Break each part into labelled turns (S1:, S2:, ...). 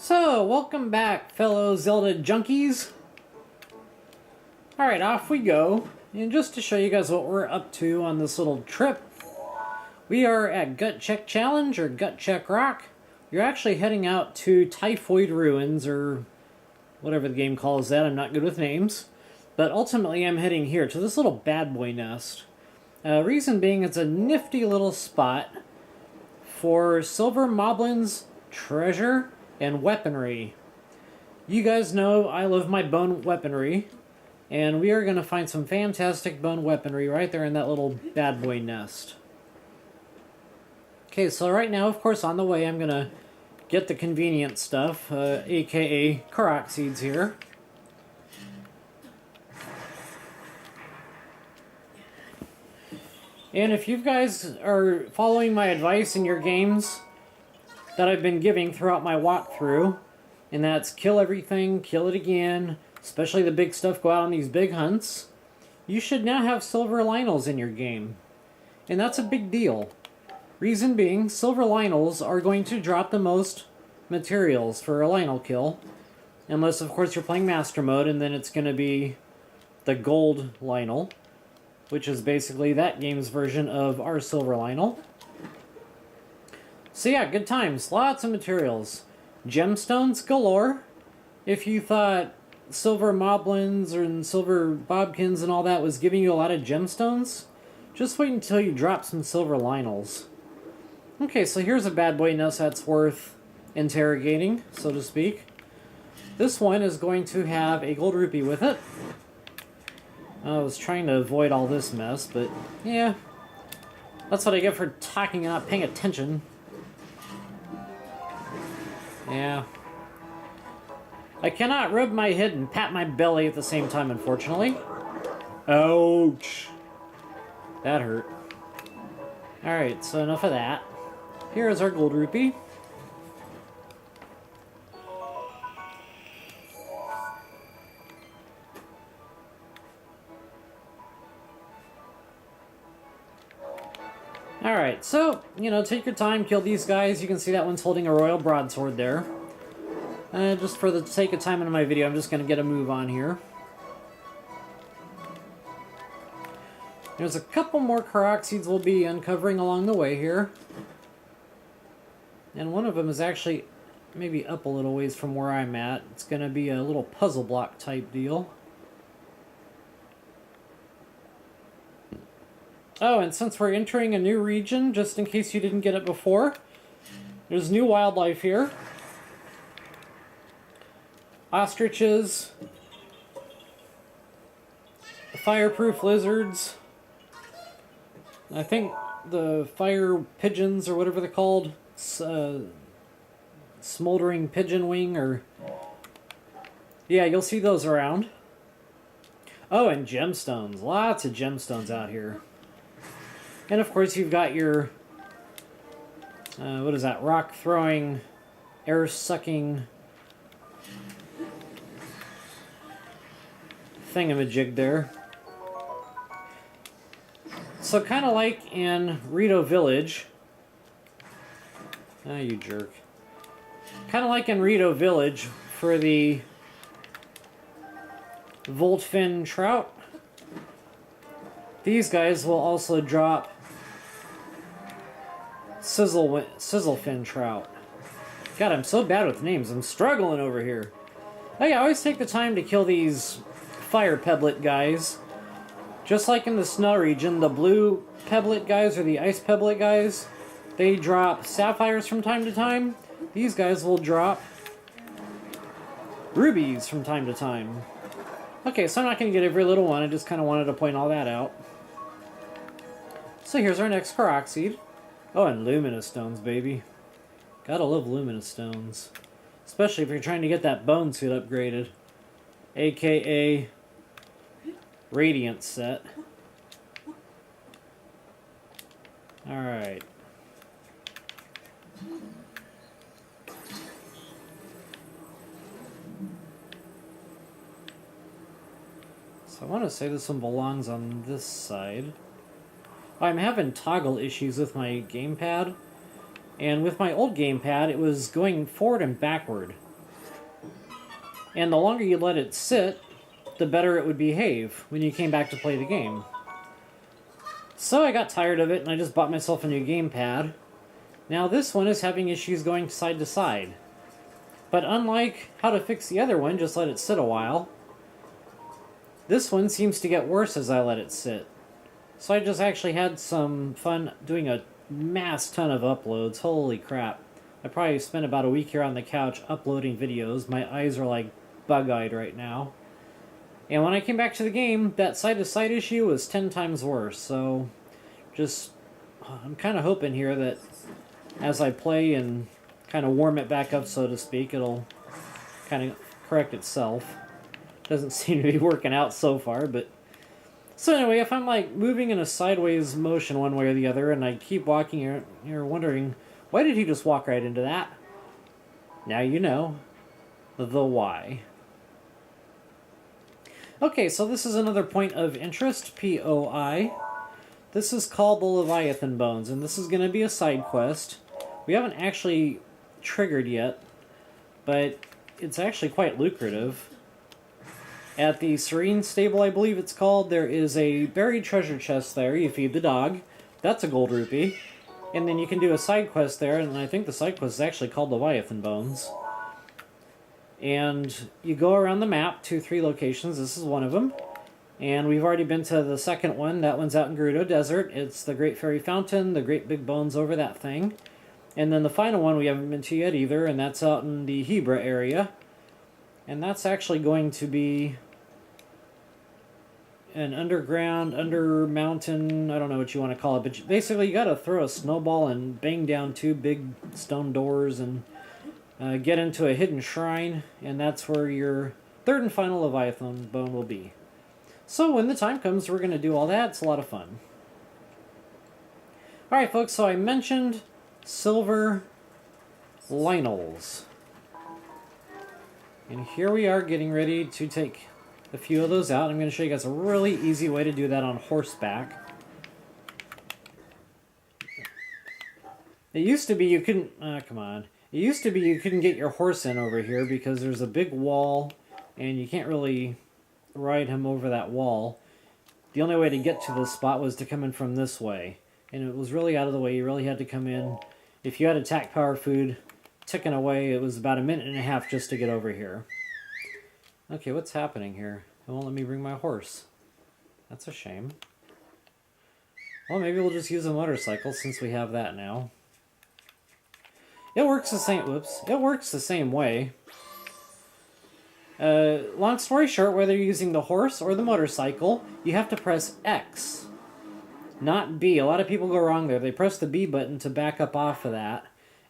S1: So, welcome back, fellow Zelda junkies. Alright, off we go. And just to show you guys what we're up to on this little trip, we are at Gut Check Challenge, or Gut Check Rock. You're actually heading out to Thyphlo Ruins, or whatever the game calls that. I'm not good with names. But ultimately, I'm heading here to this little bad boy nest. Reason being, it's a nifty little spot for Silver Moblin's treasure and weaponry. You guys know I love my bone weaponry, and we are going to find some fantastic bone weaponry right there in that little bad boy nest. Okay, so right now, of course, on the way, I'm going to get the convenient stuff, aka Korok seeds here. And if you guys are following my advice in your games that I've been giving throughout my walkthrough, and that's kill everything, kill it again, especially the big stuff, go out on these big hunts, you should now have silver Lynels in your game. And that's a big deal. Reason being, silver Lynels are going to drop the most materials for a Lynel kill, unless of course you're playing Master Mode, and then it's going to be the gold Lynel, which is basically that game's version of our silver Lynel. So yeah, good times. Lots of materials. Gemstones galore. If you thought silver moblins and silver bobkins and all that was giving you a lot of gemstones, just wait until you drop some silver Lynels. Okay, so here's a bad boy nest that's worth interrogating, so to speak. This one is going to have a gold rupee with it. I was trying to avoid all this mess, but yeah. That's what I get for talking and not paying attention. Yeah. I cannot rub my head and pat my belly at the same time, unfortunately. Ouch. That hurt. Alright, so enough of that. Here is our gold rupee. Alright, so, take your time, kill these guys. You can see that one's holding a royal broadsword there. Just for the sake of time in my video, I'm just going to get a move on here. There's a couple more Korok seeds we'll be uncovering along the way here. And one of them is actually maybe up a little ways from where I'm at. It's going to be a little puzzle block type deal. Oh, and since we're entering a new region, just in case you didn't get it before, there's new wildlife here. Ostriches, fireproof lizards, I think the fire pigeons, or whatever they're called, smoldering pigeon wing, or... yeah, you'll see those around. Oh, and gemstones. Lots of gemstones out here. And of course you've got your, what is that, rock-throwing, air-sucking thingamajig there. So kind of like in Rito Village, ah, you jerk. Kind of like in Rito Village for the Voltfin trout, these guys will also drop Sizzlefin trout. God, I'm so bad with names. I'm struggling over here. Oh yeah, I always take the time to kill these fire pebblet guys. Just like in the snow region, the blue pebblet guys or the ice pebblet guys, they drop sapphires from time to time. These guys will drop rubies from time to time. Okay, so I'm not going to get every little one. I just kind of wanted to point all that out. So here's our next Korok seed. Oh, and Luminous Stones, baby. Gotta love Luminous Stones. Especially if you're trying to get that bone suit upgraded. AKA Radiant set. Alright. So I want to say this one belongs on this side. I'm having toggle issues with my gamepad, and with my old gamepad it was going forward and backward. And the longer you let it sit, the better it would behave when you came back to play the game. So I got tired of it and I just bought myself a new gamepad. Now this one is having issues going side to side. But unlike how to fix the other one, just let it sit a while, this one seems to get worse as I let it sit. So I just actually had some fun doing a mass ton of uploads. Holy crap. I probably spent about a week here on the couch uploading videos. My eyes are like bug-eyed right now. And when I came back to the game, that side-to-side issue was 10 times worse. So just, I'm kind of hoping here that as I play and kind of warm it back up, so to speak, it'll kind of correct itself. Doesn't seem to be working out so far, but... So anyway, if I'm like moving in a sideways motion one way or the other, and I keep walking, you're wondering, why did he just walk right into that? Now you know the why. Okay, so this is another point of interest, POI. This is called the Leviathan Bones, and this is going to be a side quest. We haven't actually triggered yet, but it's actually quite lucrative. At the Serene Stable, I believe it's called, there is a buried treasure chest there. You feed the dog. That's a gold rupee. And then you can do a side quest there, and I think the side quest is actually called Leviathan Bones. And you go around the map to 3 locations. This is one of them. And we've already been to the second one. That one's out in Gerudo Desert. It's the Great Fairy Fountain, the great big bones over that thing. And then the final one we haven't been to yet either, and that's out in the Hebra area. And that's actually going to be an underground, under mountain, I don't know what you want to call it, but basically you got to throw a snowball and bang down 2 big stone doors and get into a hidden shrine, and that's where your third and final Leviathan bone will be. So when the time comes, we're going to do all that. It's a lot of fun. Alright folks, so I mentioned silver Lynels. And here we are getting ready to take a few of those out. I'm going to show you guys a really easy way to do that on horseback. It used to be you couldn't... come on. It used to be you couldn't get your horse in over here because there's a big wall and you can't really ride him over that wall. The only way to get to this spot was to come in from this way. And it was really out of the way. You really had to come in. If you had attack power food ticking away, it was about 1.5 minutes just to get over here. Okay, what's happening here? It won't let me bring my horse. That's a shame. Well, maybe we'll just use a motorcycle since we have that now. It works the same... Whoops. It works the same way. Long story short, whether you're using the horse or the motorcycle, you have to press X, not B. A lot of people go wrong there. They press the B button to back up off of that,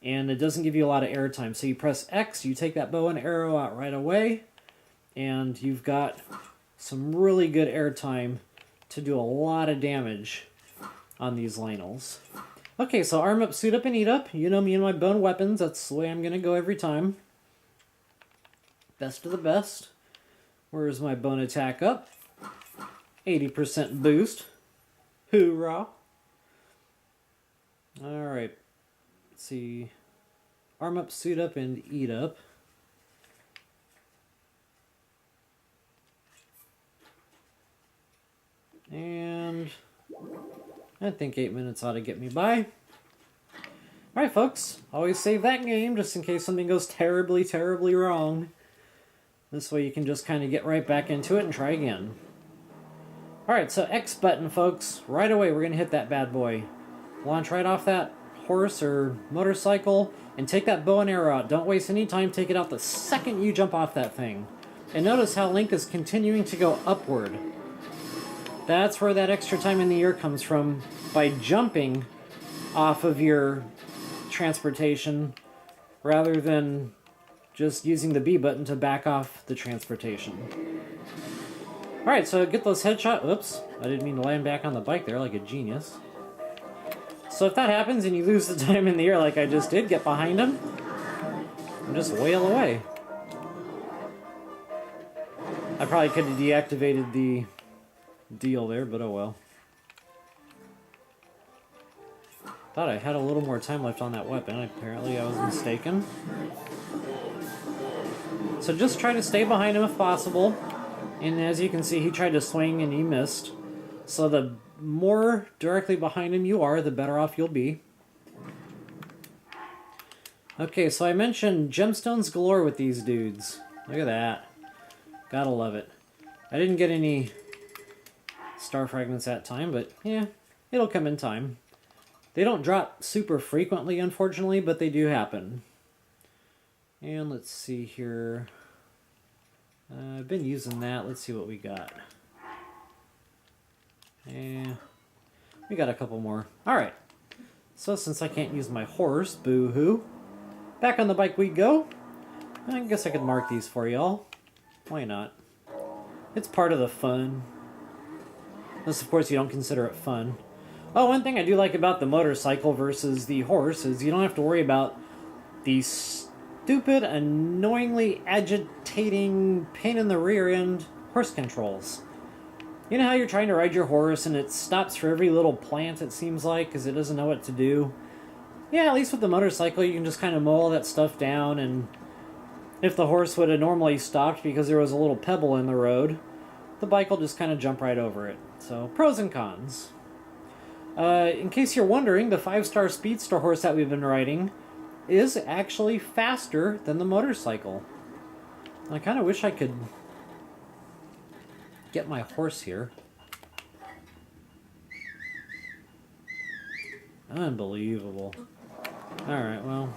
S1: and it doesn't give you a lot of airtime. So you press X, you take that bow and arrow out right away, and you've got some really good airtime to do a lot of damage on these Lynels. Okay, so arm up, suit up, and eat up. You know me and my bone weapons. That's the way I'm going to go every time. Best of the best. Where's my bone attack up? 80% boost. Hoorah. Alright. Let's see. Arm up, suit up, and eat up. And I think 8 minutes ought to get me by. Alright folks, always save that game just in case something goes terribly, terribly wrong. This way you can just kind of get right back into it and try again. Alright, so X button folks, right away we're going to hit that bad boy. Launch right off that horse or motorcycle and take that bow and arrow out. Don't waste any time, take it out the second you jump off that thing. And notice how Link is continuing to go upward. That's where that extra time in the air comes from, by jumping off of your transportation rather than just using the B button to back off the transportation. Alright, so get those headshots. Oops, I didn't mean to land back on the bike there like a genius. So if that happens and you lose the time in the air like I just did, get behind him and just wail away. I probably could have deactivated the deal there, but oh well. Thought I had a little more time left on that weapon. Apparently I was mistaken. So just try to stay behind him if possible. And as you can see, he tried to swing and he missed. So the more directly behind him you are, the better off you'll be. Okay, so I mentioned gemstones galore with these dudes. Look at that. Gotta love it. I didn't get any star fragments that time, but yeah, it'll come in time. They don't drop super frequently, unfortunately, but they do happen. And let's see here. I've been using that. Let's see what we got. And we got a couple more. Alright. So since I can't use my horse, boo-hoo. Back on the bike we go. I guess I could mark these for y'all. Why not? It's part of the fun. Unless, of course, you don't consider it fun. Oh, one thing I do like about the motorcycle versus the horse is you don't have to worry about the stupid, annoyingly agitating, pain in the rear end horse controls. You know how you're trying to ride your horse and it stops for every little plant, it seems like, because it doesn't know what to do? Yeah, at least with the motorcycle you can just kind of mow all that stuff down, and if the horse would have normally stopped because there was a little pebble in the road, the bike will just kind of jump right over it. So, pros and cons. In case you're wondering, the 5-star speedster horse that we've been riding is actually faster than the motorcycle. I kind of wish I could get my horse here. Unbelievable. Alright, well.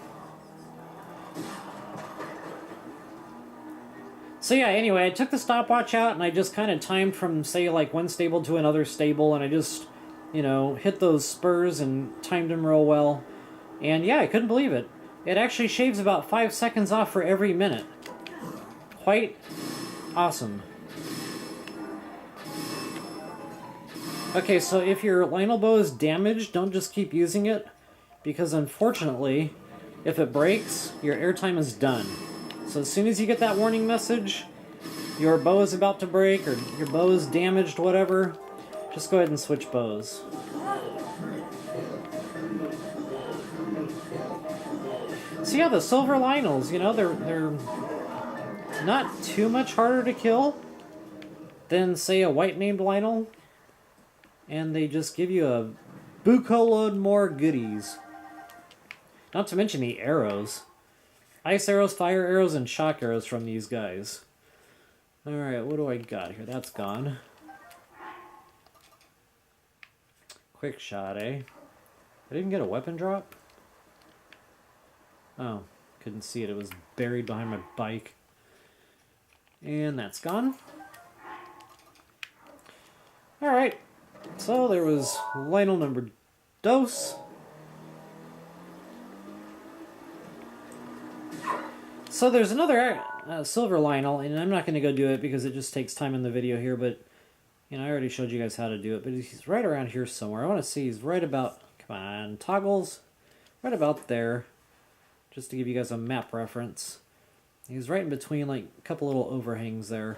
S1: So yeah, anyway, I took the stopwatch out and I just kind of timed from, say, like one stable to another stable, and I just, you know, hit those spurs and timed them real well. And yeah, I couldn't believe it. It actually shaves about 5 seconds off for every minute. Quite awesome. Okay, so if your Lynel bow is damaged, don't just keep using it, because unfortunately, if it breaks, your airtime is done. So as soon as you get that warning message, your bow is about to break, or your bow is damaged, whatever, just go ahead and switch bows. So yeah, the silver Lynels, you know, they're not too much harder to kill than, say, a white-named Lynel. And they just give you a buco load more goodies. Not to mention the arrows. Ice arrows, fire arrows, and shock arrows from these guys. Alright, what do I got here? That's gone. Quick shot, eh? I didn't get a weapon drop? Oh, couldn't see it. It was buried behind my bike. And that's gone. Alright. So there was Lynel number dos. So there's another silver Lynel, and I'm not going to go do it because it just takes time in the video here, but you know, I already showed you guys how to do it, but he's right around here somewhere. I want to see, he's right about, come on, toggles, right about there, just to give you guys a map reference. He's right in between like a couple little overhangs there.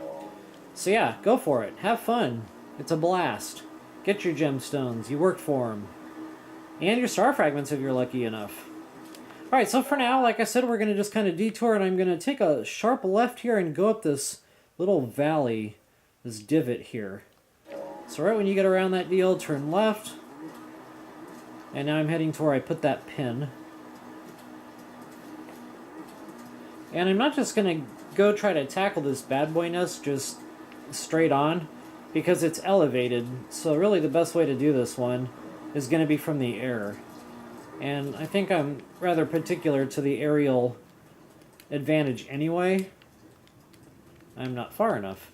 S1: So yeah, go for it. Have fun. It's a blast. Get your gemstones. You worked for them. And your star fragments if you're lucky enough. Alright, so for now, like I said, we're going to just kind of detour, and I'm going to take a sharp left here and go up this little valley, this divot here. So right when you get around that deal, turn left. And now I'm heading to where I put that pin. And I'm not just going to go try to tackle this bad boy nest just straight on, because it's elevated. So really the best way to do this one is going to be from the air. And I think I'm rather particular to the aerial advantage anyway. I'm not far enough.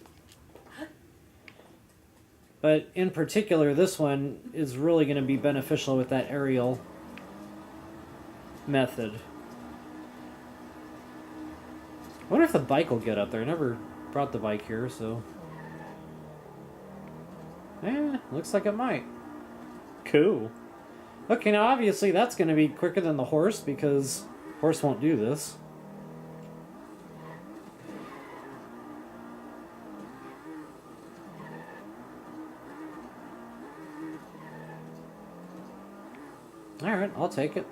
S1: But in particular, this one is really going to be beneficial with that aerial method. I wonder if the bike will get up there. I never brought the bike here, so... looks like it might. Cool. Okay, now obviously that's going to be quicker than the horse, because horse won't do this. Alright, I'll take it.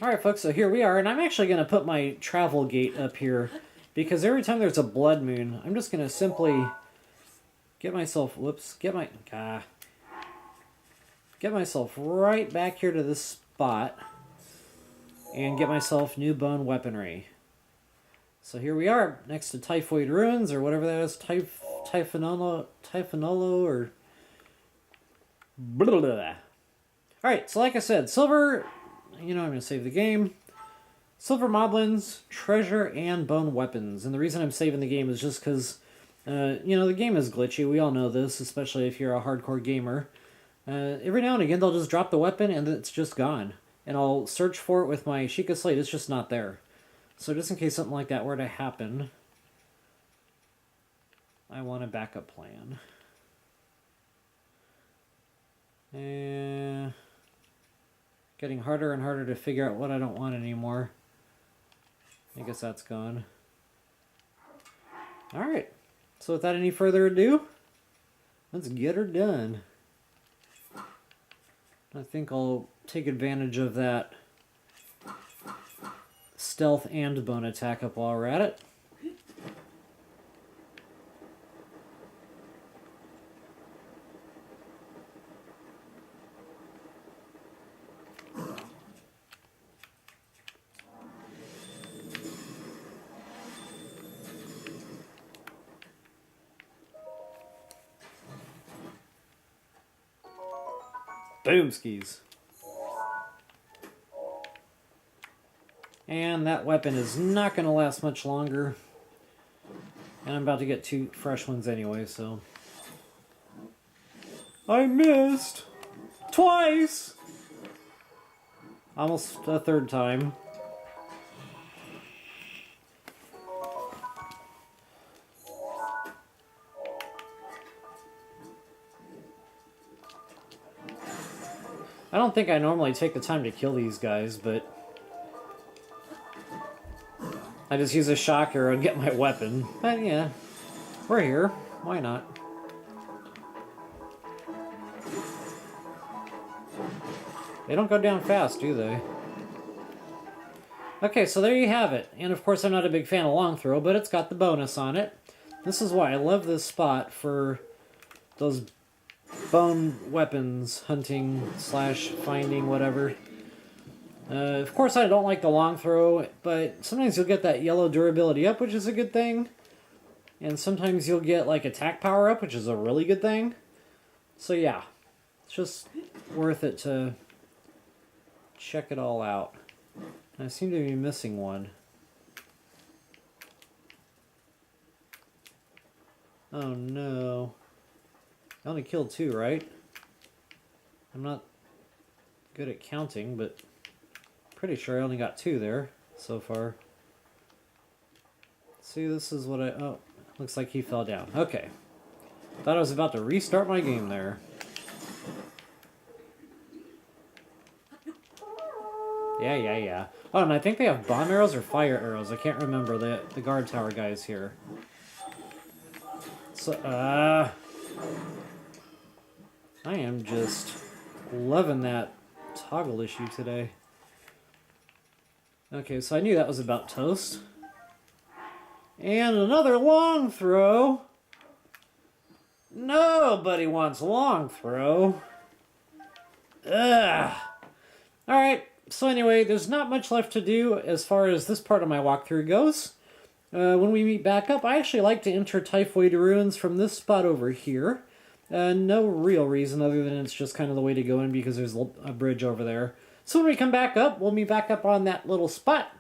S1: Alright folks, so here we are, and I'm actually going to put my travel gate up here, because every time there's a blood moon, I'm just going to simply get myself, get myself right back here to this spot, and get myself new bone weaponry. So here we are, next to Typhoid Ruins, or whatever that is, Typhonolo, or... blah, blah, blah. Alright, so like I said, silver... You know, I'm going to save the game. Silver Moblins, treasure, and bone weapons. And the reason I'm saving the game is just because, you know, the game is glitchy. We all know this, especially if you're a hardcore gamer. Every now and again, they'll just drop the weapon and it's just gone. And I'll search for it with my Sheikah Slate. It's just not there. So just in case something like that were to happen, I want a backup plan. Getting harder and harder to figure out what I don't want anymore. I guess that's gone. Alright, so without any further ado, let's get her done. I think I'll take advantage of that stealth and bone attack up while we're at it. Boom skis. And that weapon is not going to last much longer. And I'm about to get 2 fresh ones anyway, so... I missed! Twice! Almost a 3rd time. I don't think I normally take the time to kill these guys, but I just use a shocker and get my weapon. But yeah, we're here. Why not? They don't go down fast, do they? Okay, so there you have it. And of course I'm not a big fan of long throw, but it's got the bonus on it. This is why I love this spot for those bone weapons hunting / finding, whatever. Of course I don't like the long throw, but sometimes you'll get that yellow durability up, which is a good thing. And sometimes you'll get like attack power up, which is a really good thing. So yeah, it's just worth it to check it all out. I seem to be missing one. Oh no. I only killed 2, right? I'm not good at counting, but pretty sure I only got 2 there so far. See, this is what I... Oh, looks like he fell down. Okay. Thought I was about to restart my game there. Yeah. Oh, and I think they have bomb arrows or fire arrows. I can't remember. The guard tower guys here. So, I am just loving that toggle issue today. Okay, so I knew that was about toast. And another long throw. Nobody wants long throw. Ugh. Alright, so anyway, there's not much left to do as far as this part of my walkthrough goes. When we meet back up, I actually like to enter Typhoid Ruins from this spot over here. No real reason other than it's just kind of the way to go in because there's a bridge over there. So when we come back up, we'll meet back up on that little spot,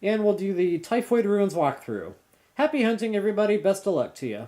S1: and we'll do the Typhoid Ruins walkthrough. Happy hunting, everybody. Best of luck to you.